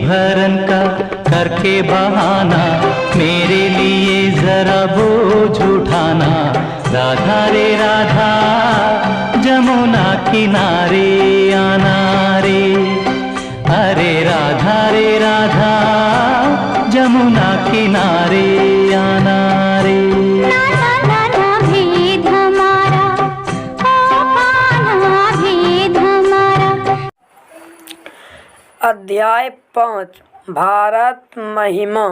भरन का करके बहाना, मेरे लिए जरा बोझ उठाना। राधा रे राधा जमुना किनारे आना रे, अरे राधा रे राधा जमुना किनारे आना रे। अध्याय 5 भारत महिमा।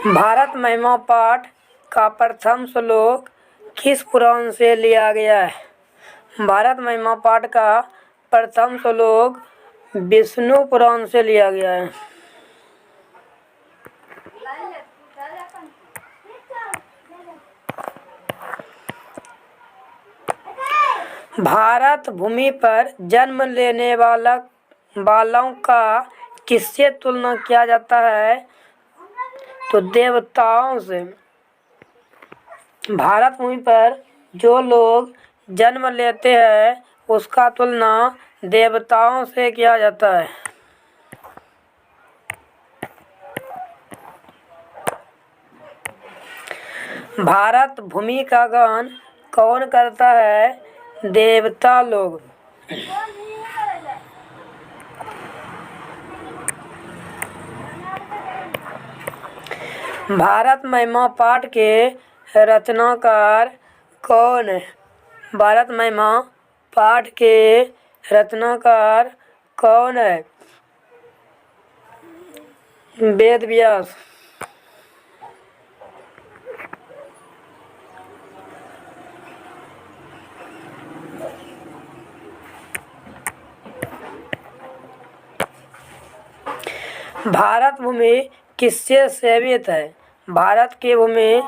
भारत महिमा पाठ का प्रथम श्लोक किस पुराण से लिया गया है? भारत महिमा पाठ का प्रथम श्लोक विष्णु पुराण से लिया गया है। भारत भूमि पर जन्म लेने वालों का किससे तुलना किया जाता है? तो देवताओं से। भारत भूमि पर जो लोग जन्म लेते हैं उसका तुलना देवताओं से किया जाता है। भारत भूमि का गान कौन करता है? देवता लोग। भारत महिमा पाठ के रचनाकार कौन है? भारत महिमा पाठ के रचनाकार कौन है? वेद व्यास। भारत भूमि किससे सेवित है? भारत की भूमि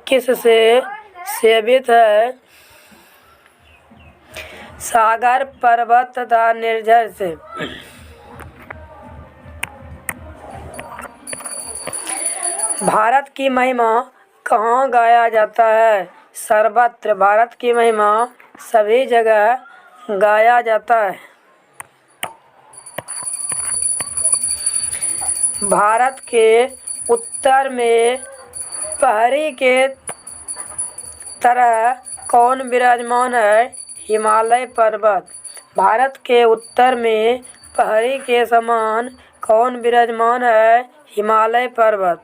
किससे सेवित है? सागर, पर्वत तथा निर्झर से। भारत की महिमा कहाँ गाया जाता है? सर्वत्र। भारत की महिमा सभी जगह गाया जाता है। भारत के उत्तर में पहाड़ी के तरह कौन विराजमान है? हिमालय पर्वत। भारत के उत्तर में पहाड़ी के समान कौन विराजमान है? हिमालय पर्वत।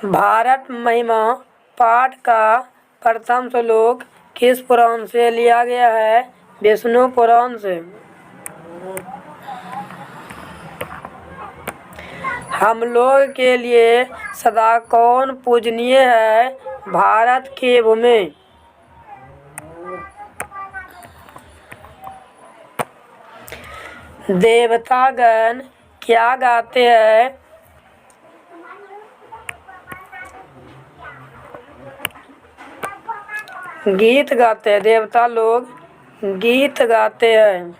भारत महिमा पाठ का प्रथम श्लोक किस पुराण से लिया गया है? विष्णु पुराण से। हम लोग के लिए सदा कौन पूजनीय है? भारत की भूमि। देवतागण क्या गाते हैं? गीत गाते हैं। देवता लोग गीत गाते हैं।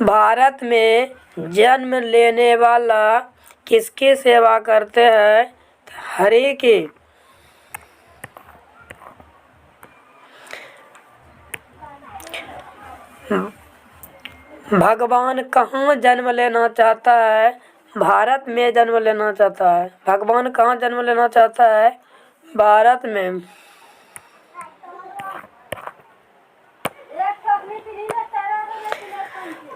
भारत में जन्म लेने वाला किसकी सेवा करते हैं? हरि की। भगवान कहाँ जन्म लेना चाहता है? भारत में जन्म लेना चाहता है। भगवान कहाँ जन्म लेना चाहता है? भारत में।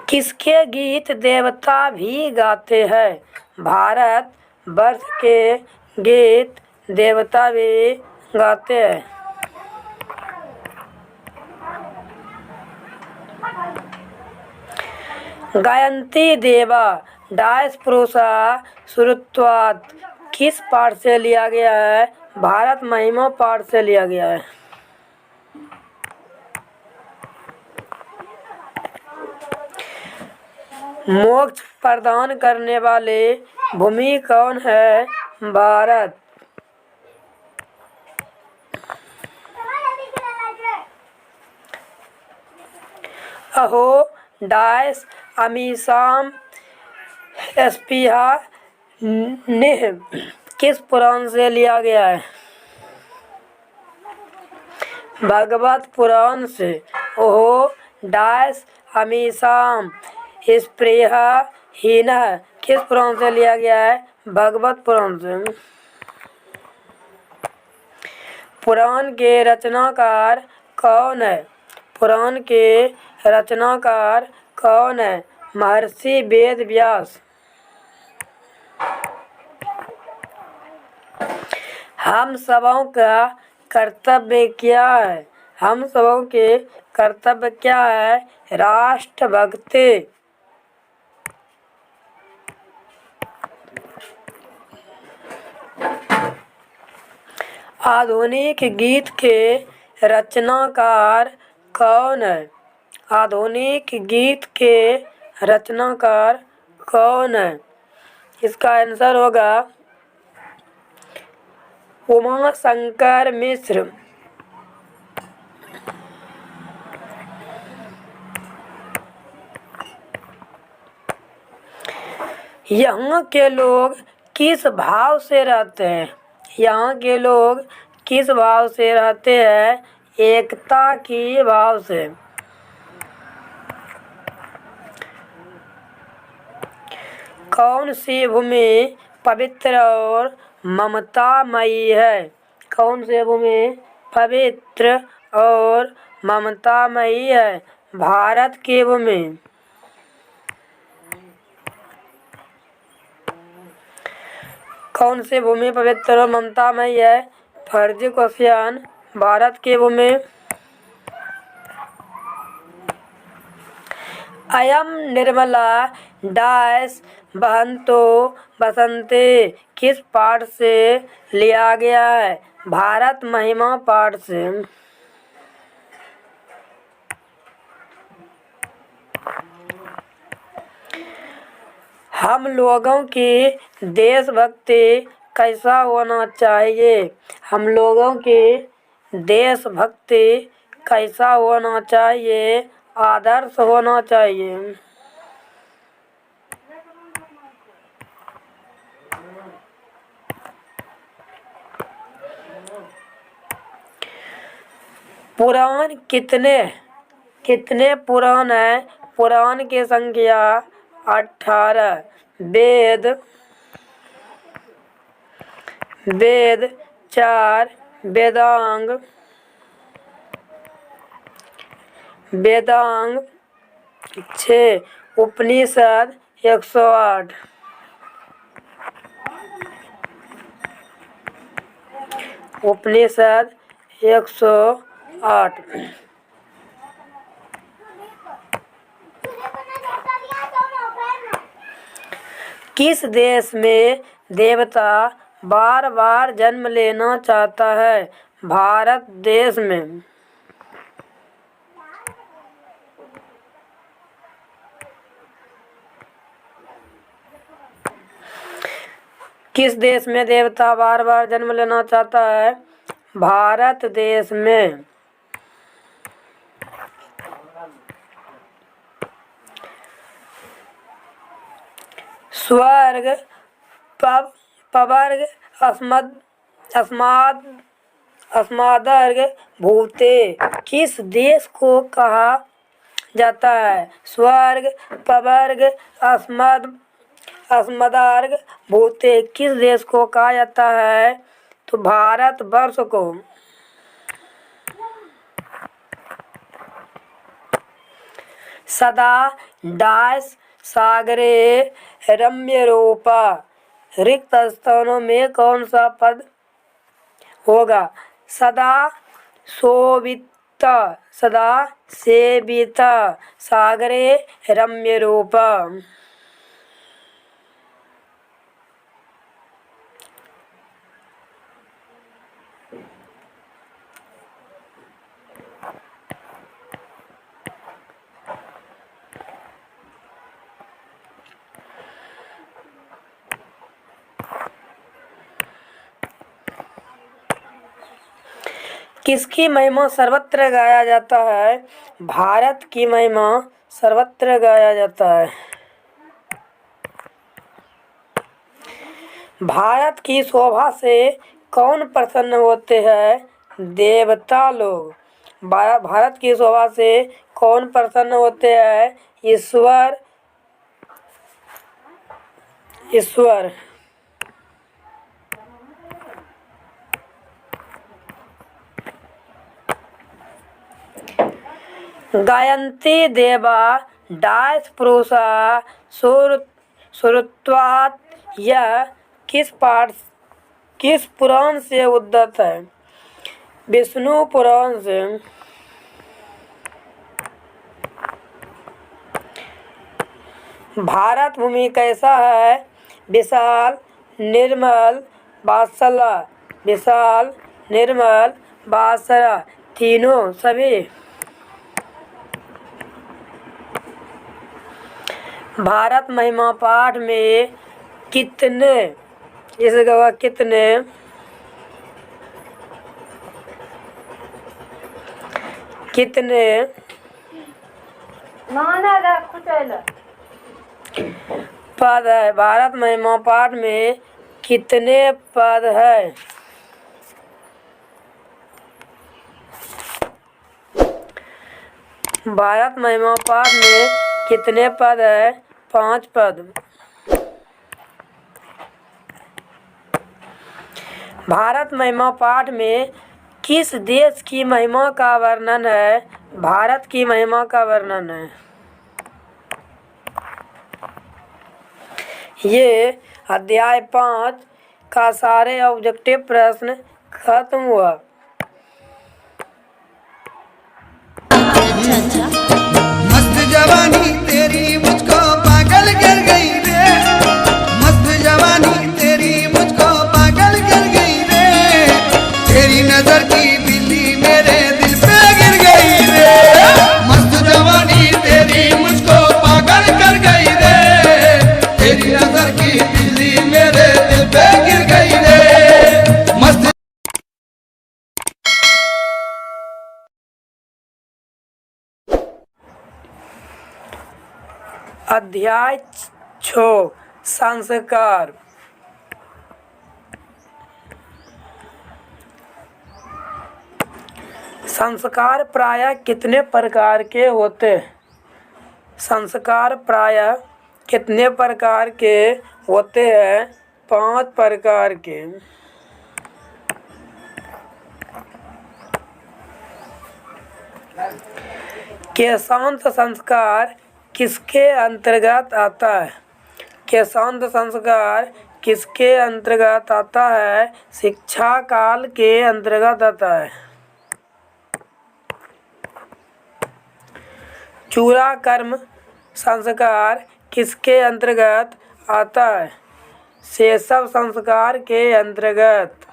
किसके गीत देवता भी गाते हैं? भारत वर्ष के गीत देवता भी गाते हैं। गायन्ति देवा डायस पुरुषा श्रुत्वात् किस पाठ से लिया गया है? भारत महिमा पाठ से लिया गया है। मोक्ष प्रदान करने वाले भूमि कौन है? भारत। अहो डायस अमीसाम स्पीहा निह किस पुराण से लिया गया है? भागवत पुराण से। ओहो डायस अमीसाम स्पृहा हीनः किस पुराण से लिया गया है? भागवत पुराण से। पुराण के रचनाकार कौन है? पुराण के रचनाकार कौन है? महर्षि वेद व्यास। हम सबों का कर्तव्य क्या है? हम सबों के कर्तव्य क्या है? राष्ट्रभक्ति। आधुनिक गीत के रचनाकार कौन है? आधुनिक गीत के रचनाकार कौन है? इसका आंसर होगा उमा शंकर मिश्र। यहाँ के लोग किस भाव से रहते हैं? यहाँ के लोग किस भाव से रहते हैं? एकता की भाव से। कौन सी भूमि पवित्र और ममतामयी है? कौन सी भूमि पवित्र और ममतामयी है? भारत की भूमि। कौन सी भूमि पवित्र और ममतामयी है? फर्जी क्वेश्चन। भारत की भूमि। अयम निर्मला डायस बहंतो बसंते किस पाठ से लिया गया है? भारत महिमा पाठ से। हम लोगों की देशभक्ति कैसा होना चाहिए? हम लोगों की देशभक्ति कैसा होना चाहिए? आदर्श होना चाहिए। पुराण कितने पुराण हैं? पुराण की संख्या 18। वेद 4, वेदांग 6, उपनिषद 108। उपनिषद 108। किस देश में देवता बार बार जन्म लेना चाहता है? भारत देश में। किस देश में देवता बार बार जन्म लेना चाहता है? भारत देश में। स्वर्ग पवर्ग अस्मादर्ग भूते किस देश को कहा जाता है? स्वर्ग पवर्ग अस्मदार्ग भूते किस देश को कहा जाता है? तो भारत वर्ष को। सदा डायस सागरे रम्य रूपा रिक्त स्थानों में कौन सा पद होगा? सदा शोभिता, सदा सेविता, सागरे रम्य रूपा। किसकी महिमा सर्वत्र गाया जाता है? भारत की महिमा सर्वत्र गाया जाता है। भारत की शोभा से कौन प्रसन्न होते हैं? देवता लोग। भारत की शोभा से कौन प्रसन्न होते हैं? ईश्वर। ईश्वर। गायन्ति देवा डायस पुरुषा सुरत्वात्। यह किस पुराण से उद्धृत है? विष्णु पुराण से। भारत भूमि कैसा है? विशाल, निर्मल, वात्सल्य। विशाल, निर्मल, वात्सल्य तीनों सभी। भारत महिमा पाठ में कितने इस गवाह कितने पद है? भारत महिमा पाठ में कितने पद है? भारत महिमा पाठ में कितने पद है? 5 पद। भारत महिमा पाठ में किस देश की महिमा का वर्णन है? भारत की महिमा का वर्णन है। ये अध्याय 5 का सारे ऑब्जेक्टिव प्रश्न खत्म हुआ। मस्त जवानी तेरी मुझको पागल कर गई रे। मस्त जवानी तेरी मुझको पागल कर गई रे। तेरी नजर की बिल्ली मेरे दिल पे गिर गई रे। मस्त जवानी तेरी मुझको पागल कर गई रे। तेरी नजर की बिल्ली मेरे दिल पे गिर गई रे। मस्त अध्याय 6 संस्कार। संस्कार प्रायः कितने प्रकार के होते हैं? संस्कार प्रायः कितने प्रकार के होते हैं? 5 प्रकार के। केशांत संस्कार किसके अंतर्गत आता है? केशांत संस्कार किसके अंतर्गत आता है? शिक्षा काल के अंतर्गत आता है। चूड़ा कर्म संस्कार किसके अंतर्गत आता है? शैशव संस्कार के अंतर्गत।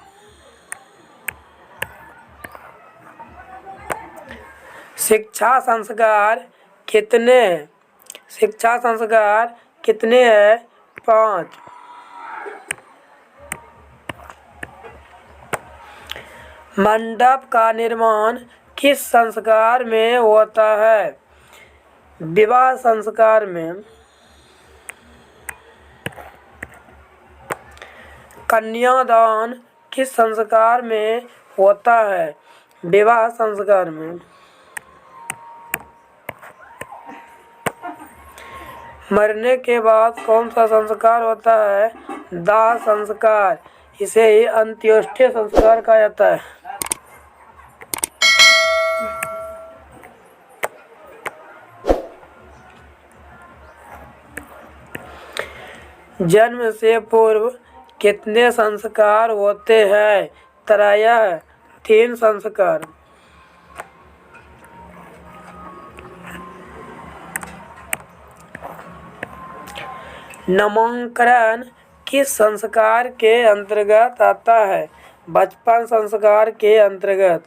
शिक्षा संस्कार कितने हैं? शिक्षा संस्कार कितने हैं? 5। मंडप का निर्माण किस संस्कार में होता है? विवाह संस्कार में। कन्यादान किस संस्कार में होता है? विवाह संस्कार में। मरने के बाद कौन सा संस्कार होता है? दाह संस्कार। इसे ही अंत्योष्ठि संस्कार कहा जाता है। जन्म से पूर्व कितने संस्कार होते हैं? त्रय 3 संस्कार। नामकरण किस संस्कार के अंतर्गत आता है? बचपन संस्कार के अंतर्गत।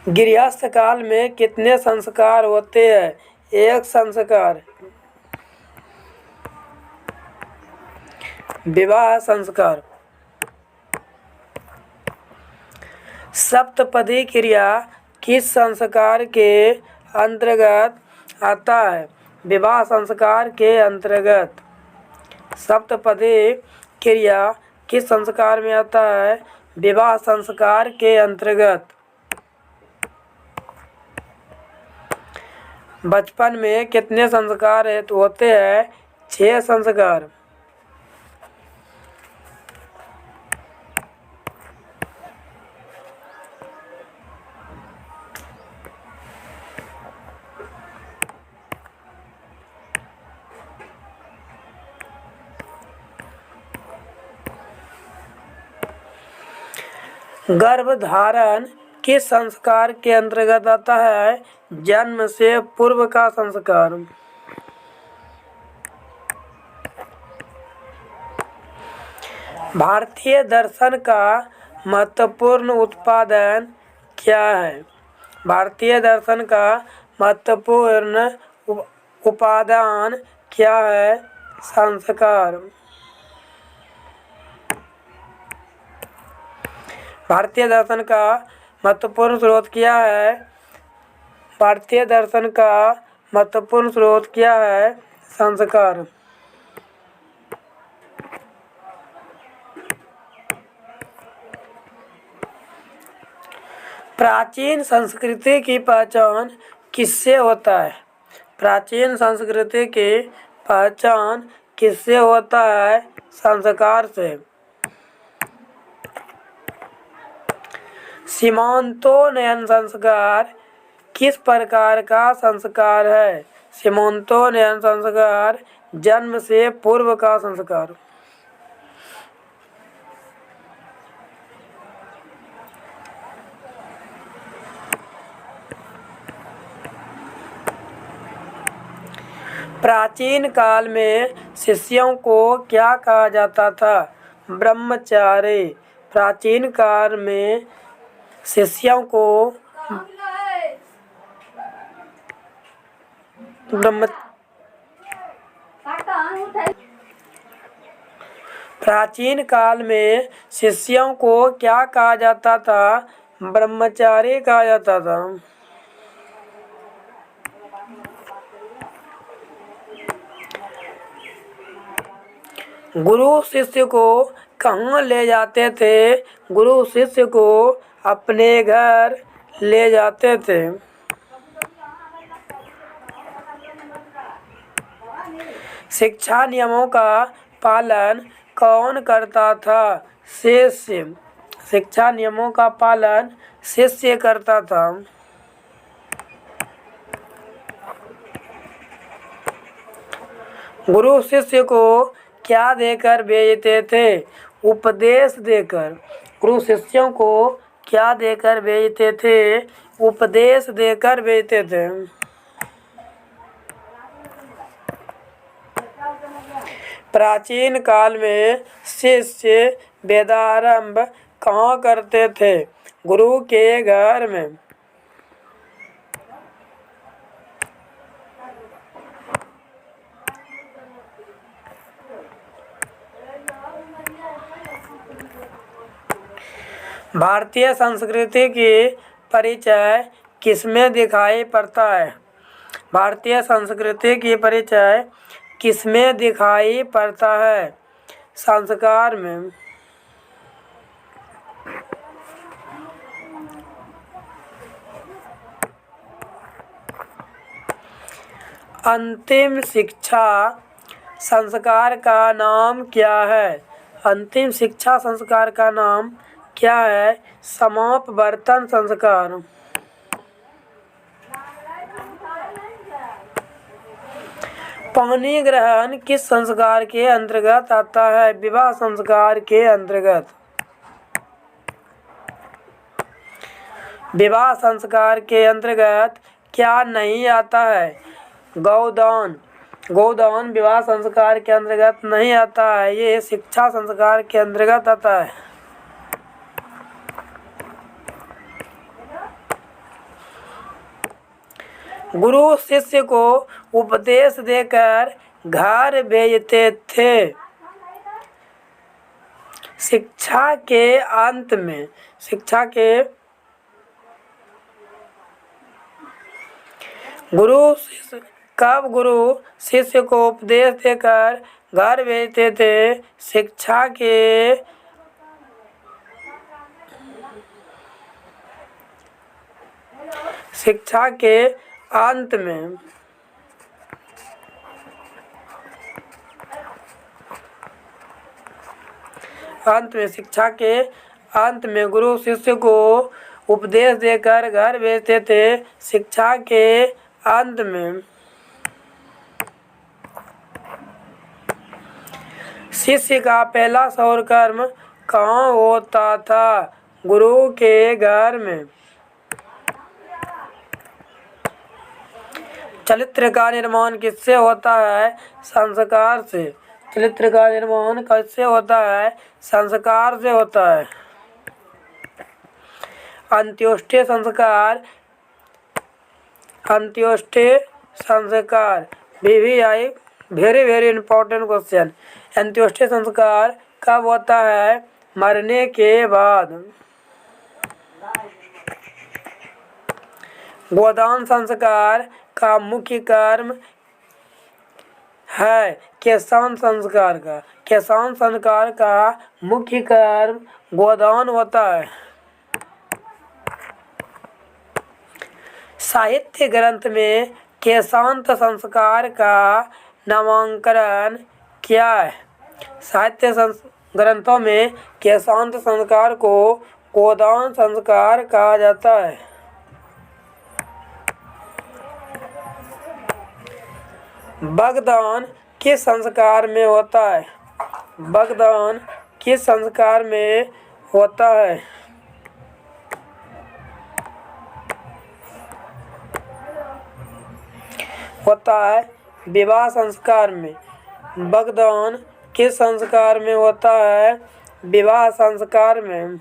गृहस्थ काल में कितने संस्कार होते हैं? 1 संस्कार। विवाह संस्कार। सप्तपदी क्रिया किस संस्कार के अंतर्गत आता है? विवाह संस्कार के अंतर्गत। सप्तपदी क्रिया किस संस्कार में आता है? विवाह संस्कार के अंतर्गत। बचपन में कितने संस्कार होते हैं? 6 संस्कार। गर्भधारण किस संस्कार के अंतर्गत आता है? जन्म से पूर्व का संस्कार। भारतीय दर्शन का महत्वपूर्ण उत्पादन क्या है? भारतीय दर्शन का महत्वपूर्ण उपादान क्या है? संस्कार। भारतीय दर्शन का महत्वपूर्ण स्रोत क्या है? भारतीय दर्शन का महत्वपूर्ण स्रोत क्या है? संस्कार। प्राचीन संस्कृति की पहचान किससे होता है? प्राचीन संस्कृति की पहचान किससे होता है? संस्कार से। सीमांतोन्नयन संस्कार किस प्रकार का संस्कार है? सीमांतोन्नयन संस्कार जन्म से पूर्व का संस्कार। प्राचीन काल में शिष्यों को क्या कहा जाता था? ब्रह्मचारी। प्राचीन काल में शिष्यों को प्राचीन काल में शिष्यों को क्या कहा जाता था? ब्रह्मचारी कहा जाता था। गुरु शिष्य को कहाँ ले जाते थे? गुरु शिष्य को अपने घर ले जाते थे। शिक्षा नियमों का पालन कौन करता था? शिष्य। शिक्षा नियमों का पालन शिष्य करता था। गुरु शिष्य को क्या देकर भेजते थे? उपदेश देकर। गुरु शिष्यों को क्या देकर भेजते थे? उपदेश देकर भेजते थे। प्राचीन काल में शिष्य वेदारंभ कहाँ करते थे? गुरु के घर में। भारतीय संस्कृति की परिचय किसमें दिखाई पड़ता है? भारतीय संस्कृति की परिचय किसमें दिखाई पड़ता है? संस्कार में। अंतिम शिक्षा संस्कार का नाम क्या है? अंतिम शिक्षा संस्कार का नाम क्या है? समापवर्तन संस्कार। पानी ग्रहण किस संस्कार के अंतर्गत आता है? विवाह संस्कार के अंतर्गत। विवाह संस्कार के अंतर्गत क्या नहीं आता है? गोदान। गोदान विवाह संस्कार के अंतर्गत नहीं आता है, ये शिक्षा संस्कार के अंतर्गत आता है। गुरु शिष्य को उपदेश देकर घर भेजते थे। शिक्षा के अंत में गुरु शिष्य को उपदेश देकर घर भेजते थे। शिक्षा के अंत में शिक्षा के अंत में गुरु शिष्य को उपदेश देकर घर भेजते थे। शिक्षा के अंत में शिष्य का पहला सौर कर्म कहाँ होता था? गुरु के घर में। चरित्र का निर्माण किससे होता है? संस्कार से। चरित्र का निर्माण किससे होता है? संस्कार से होता है। अंत्योष्ठ्य संस्कार VVI वेरी इंपॉर्टेंट क्वेश्चन। अंत्योष्ठ्य संस्कार कब होता है? मरने के बाद। गोदान संस्कार का मुख्य कर्म है केशान संस्कार का। केशान संस्कार का मुख्य कर्म गोदान होता है। साहित्य ग्रंथ में केशांत संस्कार का नामकरण क्या है? साहित्य ग्रंथों में केशांत संस्कार को गोदान संस्कार कहा जाता है। बगदान किस संस्कार में होता है? बगदान किस संस्कार में होता है? होता है विवाह संस्कार में। बगदान किस संस्कार में होता है? विवाह संस्कार में।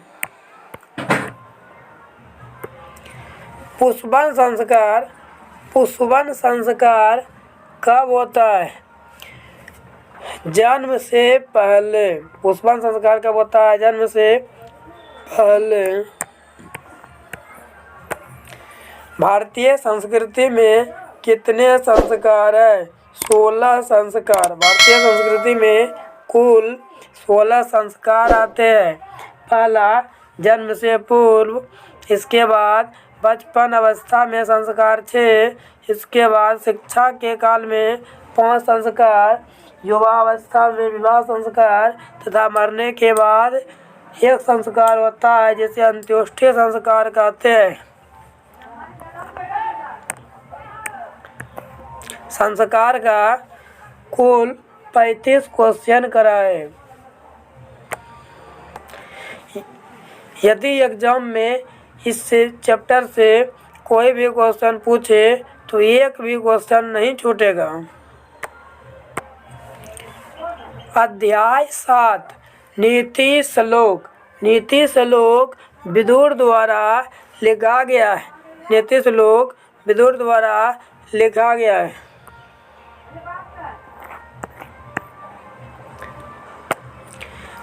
पुष्पन संस्कार कब होता है? जन्म से पहले। पुष्पन संस्कार कब होता है? जन्म से पहले। भारतीय संस्कृति में कितने संस्कार है? 16 संस्कार। भारतीय संस्कृति में कुल 16 संस्कार आते हैं। पहला जन्म से पूर्व, इसके बाद बचपन अवस्था में संस्कार 6, इसके बाद शिक्षा के काल में 5 संस्कार, युवावस्था में विवाह संस्कार तथा मरने के बाद 1 संस्कार होता है जिसे अंत्योष्ठ्य संस्कार कहते हैं। संस्कार का कुल 35 क्वेश्चन कराए। यदि एग्जाम में इस चैप्टर से कोई भी क्वेश्चन पूछे तो एक भी क्वेश्चन नहीं छूटेगा। अध्याय 7 नीति श्लोक। नीति श्लोक विदुर द्वारा लिखा गया है। नीति श्लोक विदुर द्वारा लिखा गया है।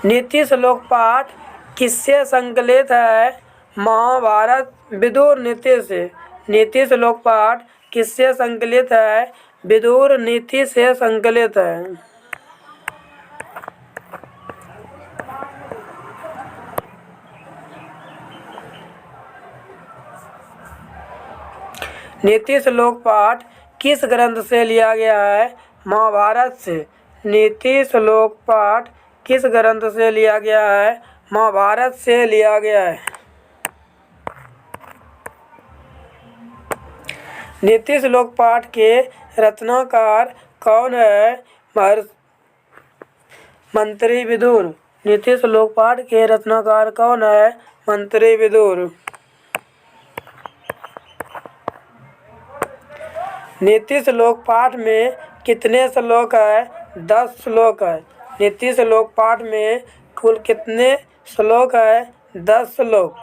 नीति श्लोक पाठ किससे संकलित है? महाभारत। विदुर नीति से। नीति श्लोक पाठ किससे संकलित है? विदुर नीति से संकलित है। नीति श्लोक पाठ किस ग्रंथ से लिया गया है? महाभारत से। नीति श्लोक पाठ किस ग्रंथ से लिया गया है? महाभारत से लिया गया है। नीति श्लोक पाठ के रचनाकार कौन है? मंत्री विदुर। नीति श्लोक पाठ के रचनाकार कौन है? मंत्री विदुर। नीति श्लोक पाठ में कितने श्लोक है? 10 श्लोक है। नीति श्लोक पाठ में कुल कितने श्लोक है? 10 श्लोक।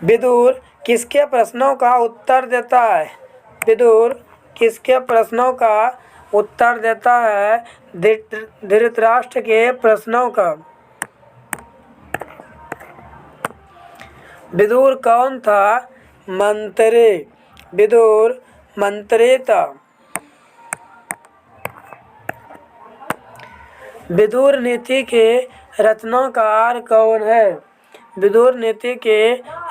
विदुर किसके प्रश्नों का उत्तर देता है? विदुर किसके प्रश्नों का उत्तर देता है धृतराष्ट्र के प्रश्नों का। विदुर कौन था? मंत्री। विदुर मंत्री था। विदुर नीति के रचनाकार कौन है? विदुर नीति के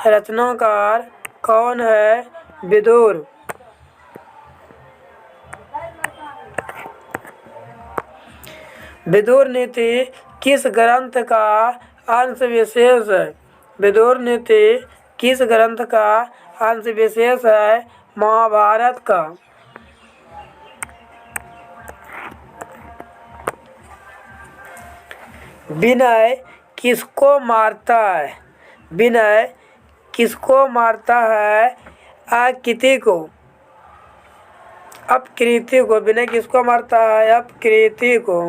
रचनाकार कौन है? विदुर। विदुर नीति किस ग्रंथ का अंश विशेष है? विदुर नीति किस ग्रंथ का अंश विशेष है? महाभारत का। विनय किसको मारता है? विनय किसको मारता है? अकृति को। अपकृति को। विनय किसको मारता है? अपकृति को।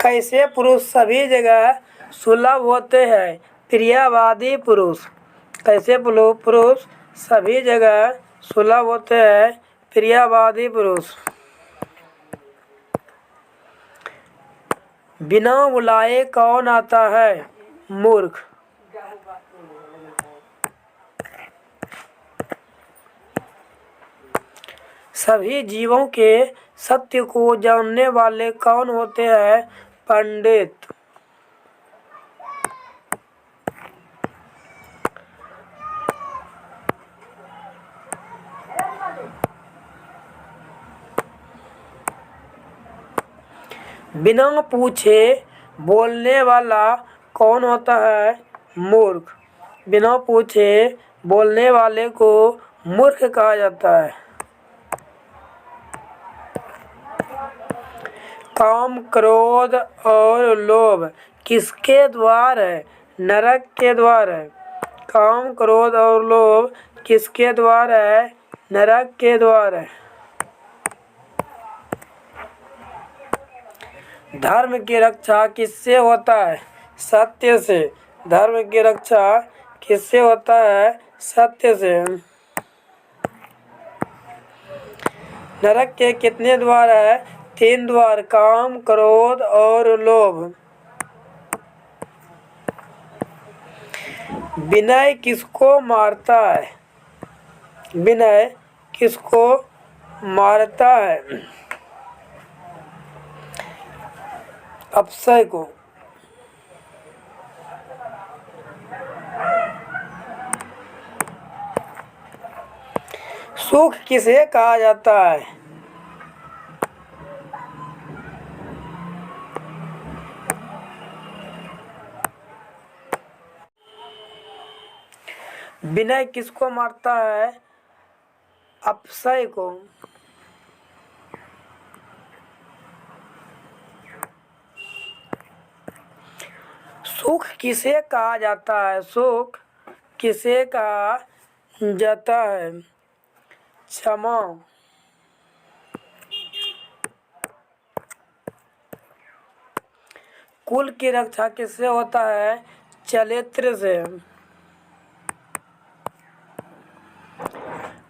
कैसे पुरुष सभी जगह सुलभ होते हैं? प्रियवादी पुरुष। कैसे पुरुष सभी जगह सुलभ होते हैं? प्रियवादी पुरुष। बिना बुलाए कौन आता है? मूर्ख। सभी जीवों के सत्य को जानने वाले कौन होते हैं? पंडित। बिना पूछे बोलने वाला कौन होता है? मूर्ख। बिना पूछे बोलने वाले को मूर्ख कहा जाता है। काम, क्रोध और लोभ किसके द्वार है? नरक के द्वार है। काम, क्रोध और लोभ किसके द्वार है? नरक के द्वार है। धर्म की रक्षा किससे होता है? सत्य से। धर्म की रक्षा किससे होता है? सत्य से। नरक के कितने द्वार है? 3 द्वार। काम, क्रोध और लोभ। विनय किसको मारता है? विनय किसको मारता है? अक्षय को। सुख किसे कहा जाता है? विनय किसको मारता है? अक्षय को। सुख किसे कहा जाता है? सुख किसे कहा जाता है? क्षमा। कुल की रक्षा किससे होता है? चरित्र से।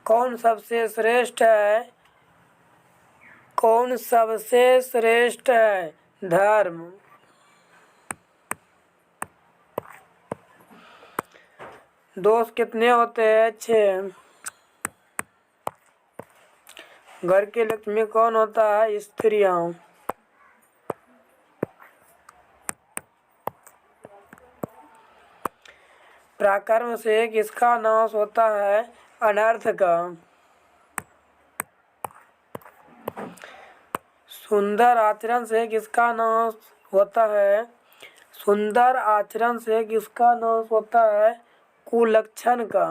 कौन सबसे श्रेष्ठ है? कौन सबसे श्रेष्ठ है? धर्म। दोस्त कितने होते हैं? 6। घर की लक्ष्मी कौन होता है? स्त्रियां। पराक्रम से किसका नाश होता है? अनर्थ का। सुंदर आचरण से किसका नाश होता है? सुंदर आचरण से किसका नाश होता है? कुलक्षण का।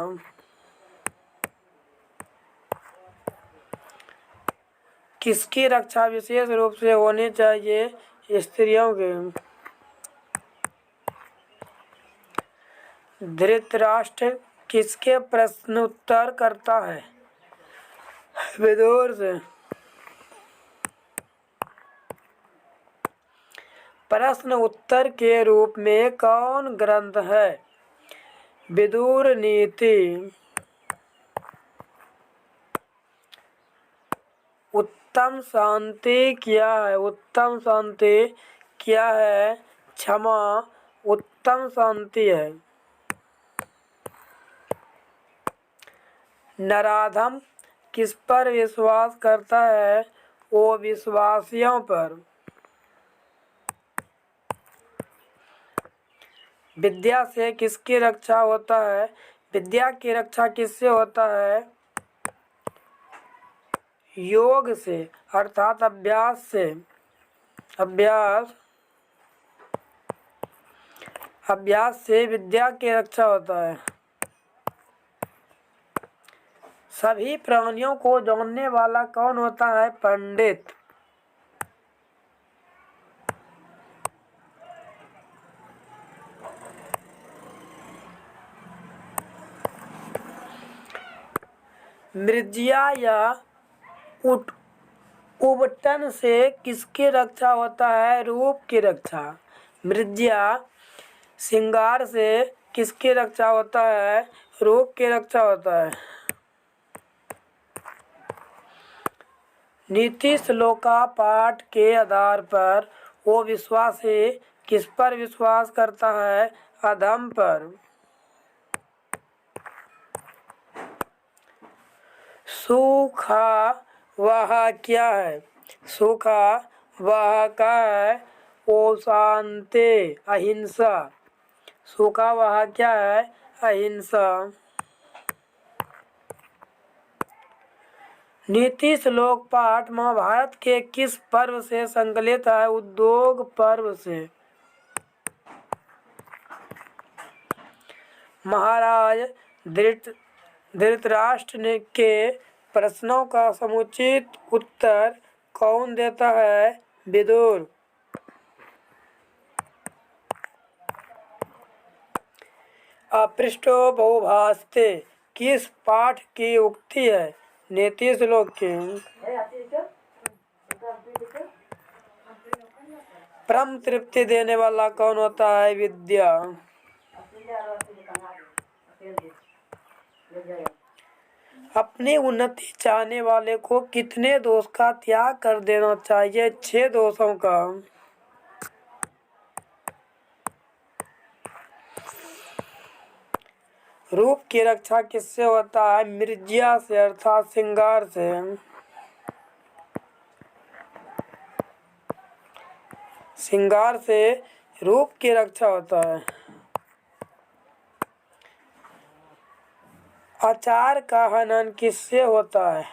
किसकी रक्षा विशेष रूप से होनी चाहिए? स्त्रियों के। धृतराष्ट्र किसके प्रश्न उत्तर करता है? विदुर से। प्रश्न उत्तर के रूप में कौन ग्रंथ है? विदुर नीति। उत्तम शांति क्या है? उत्तम शांति क्या है? क्षमा उत्तम शांति है। नराधम किस पर विश्वास करता है? वो विश्वासियों पर। विद्या से किसकी रक्षा होता है? विद्या की रक्षा किससे होता है? योग से अर्थात अभ्यास से। अभ्यास से विद्या की रक्षा होता है। सभी प्राणियों को जानने वाला कौन होता है? पंडित। मृज्या या उबटन से किसकी रक्षा होता है? रूप की रक्षा। मृज्या श्रृंगार से किसकी रक्षा होता है? रूप की रक्षा होता है। नीति श्लोका पाठ के आधार पर वो विश्वासी किस पर विश्वास करता है? अधम पर। सूखा वह क्या है? सूखा वह का है? ओ शांति अहिंसा। सूखा वह क्या है? अहिंसा। नीति श्लोक पाठ महाभारत के किस पर्व से संकलित है? उद्योग पर्व से। महाराज धृतराष्ट्र के प्रश्नों का समुचित उत्तर कौन देता है? विदुर। अपृष्टो बहुभास्ते किस पाठ की उक्ति है? नीति श्लोक की। परम तृप्ति देने वाला कौन होता है? विद्या। अपनी उन्नति चाहने वाले को कितने दोष का त्याग कर देना चाहिए? 6 दोषों का। रूप की रक्षा किससे होता है? मृज्या से अर्थात श्रृंगार से। श्रृंगार से रूप की रक्षा होता है। आचार का हनन किससे होता है?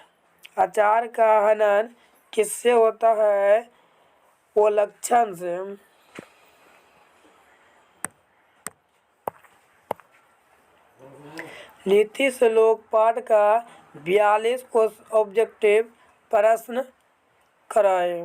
आचार का हनन किससे होता है? वो लक्षण से। नीति श्लोक पाठ का 42 को ऑब्जेक्टिव प्रश्न कराए।